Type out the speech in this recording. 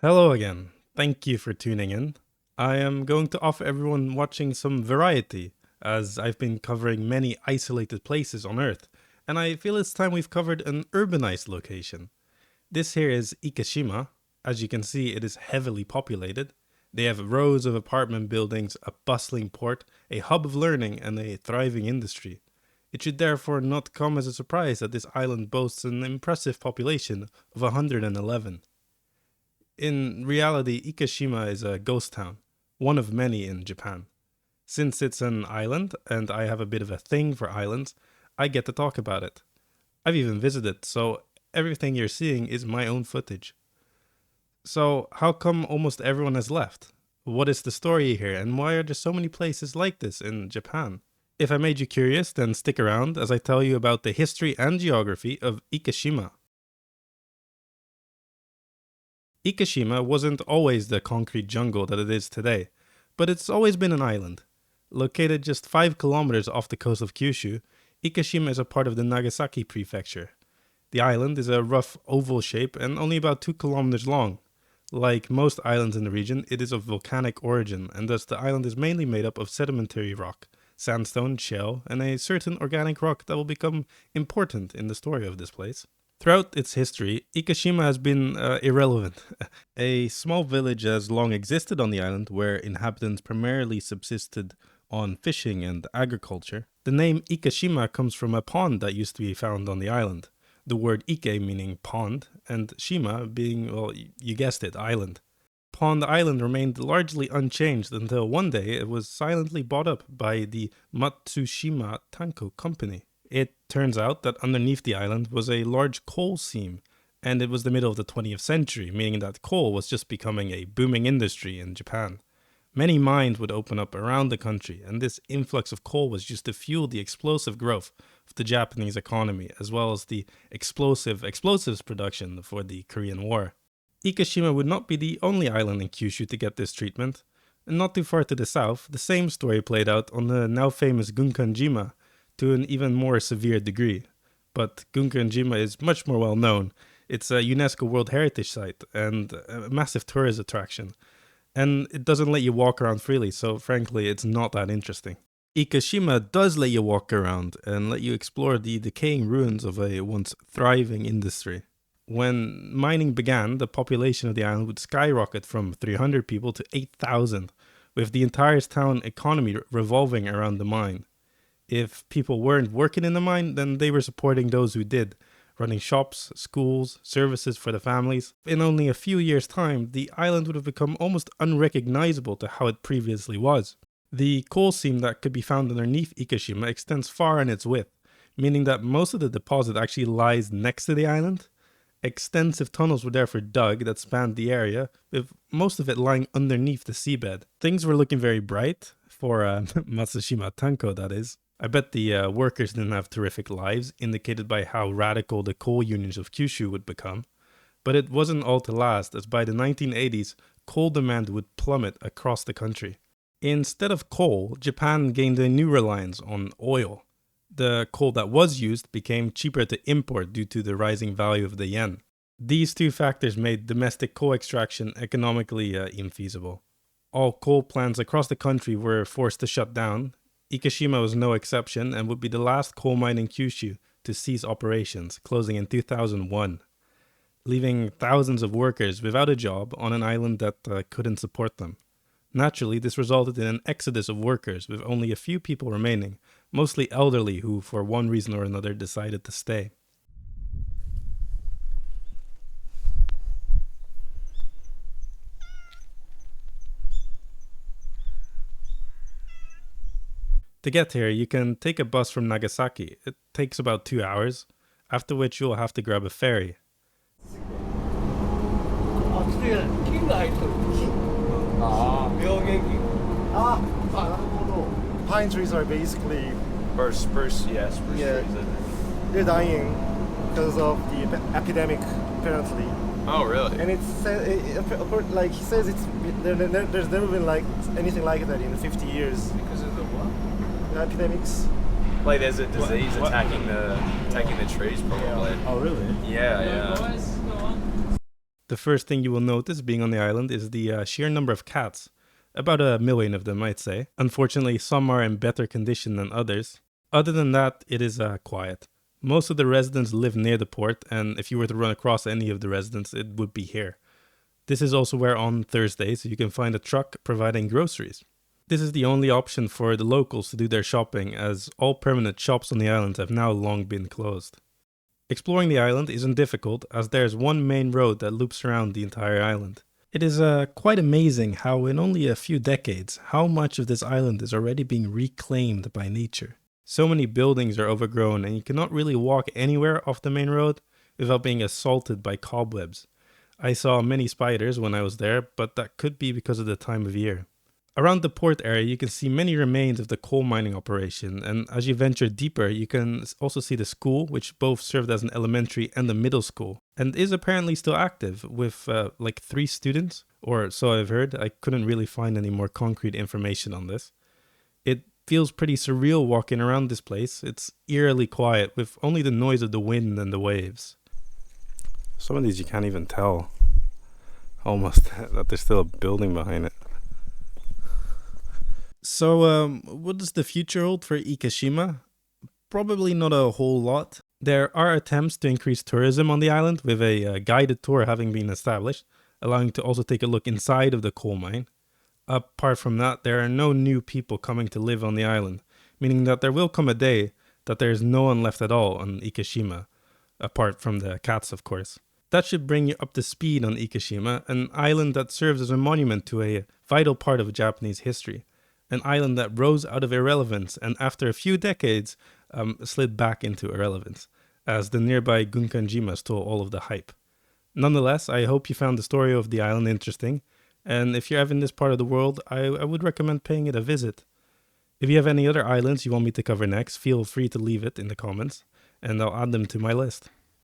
Hello again. Thank you for tuning in. I am going to offer everyone watching some variety, as I've been covering many isolated places on Earth, and I feel it's time we've covered an urbanized location. This here is Ikeshima. As you can see, it is heavily populated. They have rows of apartment buildings, a bustling port, a hub of learning, and a thriving industry. It should therefore not come as a surprise that this island boasts an impressive population of 111. In reality, Ikeshima is a ghost town, one of many in Japan. Since it's an island, and I have a bit of a thing for islands, I get to talk about it. I've even visited, so everything you're seeing is my own footage. So, how come almost everyone has left? What is the story here, and why are there so many places like this in Japan? If I made you curious, then stick around as I tell you about the history and geography of Ikeshima. Ikeshima wasn't always the concrete jungle that it is today, but it's always been an island. Located just 5 kilometers off the coast of Kyushu, Ikeshima is a part of the Nagasaki prefecture. The island is a rough oval shape and only about 2 kilometers long. Like most islands in the region, it is of volcanic origin, and thus the island is mainly made up of sedimentary rock, sandstone, shale, and a certain organic rock that will become important in the story of this place. Throughout its history, Ikeshima has been irrelevant. A small village has long existed on the island where inhabitants primarily subsisted on fishing and agriculture. The name Ikeshima comes from a pond that used to be found on the island. The word Ike meaning pond, and Shima being, well, you guessed it, island. Pond Island remained largely unchanged until one day it was silently bought up by the Matsushima Tanko Company. It turns out that underneath the island was a large coal seam, and it was the middle of the 20th century, meaning that coal was just becoming a booming industry in Japan. Many mines would open up around the country, and this influx of coal was used to fuel the explosive growth of the Japanese economy, as well as the explosives production for the Korean War. Ikeshima would not be the only island in Kyushu to get this treatment. And not too far to the south, the same story played out on the now famous Gunkanjima, to an even more severe degree. But Gunkanjima is much more well known. It's a UNESCO World Heritage Site and a massive tourist attraction. And it doesn't let you walk around freely, so frankly, it's not that interesting. Ikeshima does let you walk around and let you explore the decaying ruins of a once thriving industry. When mining began, the population of the island would skyrocket from 300 people to 8,000, with the entire town economy revolving around the mine. If people weren't working in the mine, then they were supporting those who did, running shops, schools, services for the families. In only a few years' time, the island would have become almost unrecognizable to how it previously was. The coal seam that could be found underneath Ikeshima extends far in its width, meaning that most of the deposit actually lies next to the island. Extensive tunnels were therefore dug that spanned the area, with most of it lying underneath the seabed. Things were looking very bright, for Matsushima Tanko that is. I bet the workers didn't have terrific lives, indicated by how radical the coal unions of Kyushu would become. But it wasn't all to last, as by the 1980s, coal demand would plummet across the country. Instead of coal, Japan gained a new reliance on oil. The coal that was used became cheaper to import due to the rising value of the yen. These two factors made domestic coal extraction economically infeasible. All coal plants across the country were forced to shut down. Ikeshima was no exception and would be the last coal mine in Kyushu to cease operations, closing in 2001, leaving thousands of workers without a job on an island that couldn't support them. Naturally, this resulted in an exodus of workers, with only a few people remaining, mostly elderly who, for one reason or another, decided to stay. To get here, you can take a bus from Nagasaki. It takes about 2 hours, after which you'll have to grab a ferry. あ、金が入っとる。ああ、病原菌。ああ、なるほど。 Pine trees are basically Spruce yeah, trees. they're dying because of the epidemic apparently. Oh, really? And like he says, there's never been like anything like that in 50 years. Because of the what? Epidemics. Like there's a disease What? attacking the trees, probably. Oh, really? Yeah, yeah. The first thing you will notice being on the island is the sheer number of cats. About 1 million of them, I'd say. Unfortunately, some are in better condition than others. Other than that, it is quiet. Most of the residents live near the port, and if you were to run across any of the residents, it would be here. This is also where on Thursdays you can find a truck providing groceries. This is the only option for the locals to do their shopping, as all permanent shops on the island have now long been closed. Exploring the island isn't difficult, as there's one main road that loops around the entire island. It is quite amazing how in only a few decades, how much of this island is already being reclaimed by nature. So many buildings are overgrown and you cannot really walk anywhere off the main road without being assaulted by cobwebs. I saw many spiders when I was there, but that could be because of the time of year. Around the port area you can see many remains of the coal mining operation, and as you venture deeper you can also see the school, which both served as an elementary and a middle school, and is apparently still active with like 3 students, or so I've heard. I couldn't really find any more concrete information on this. It feels pretty surreal walking around this place. It's eerily quiet with only the noise of the wind and the waves. Some of these you can't even tell almost that there's still a building behind it. So, what does the future hold for Ikeshima? Probably not a whole lot. There are attempts to increase tourism on the island, with a guided tour having been established, allowing to also take a look inside of the coal mine. Apart from that, there are no new people coming to live on the island, meaning that there will come a day that there is no one left at all on Ikeshima, apart from the cats, of course. That should bring you up to speed on Ikeshima, an island that serves as a monument to a vital part of Japanese history. An island that rose out of irrelevance and after a few decades slid back into irrelevance, as the nearby Gunkanjima stole all of the hype. Nonetheless, I hope you found the story of the island interesting, and if you're ever in this part of the world, I would recommend paying it a visit. If you have any other islands you want me to cover next, feel free to leave it in the comments, and I'll add them to my list.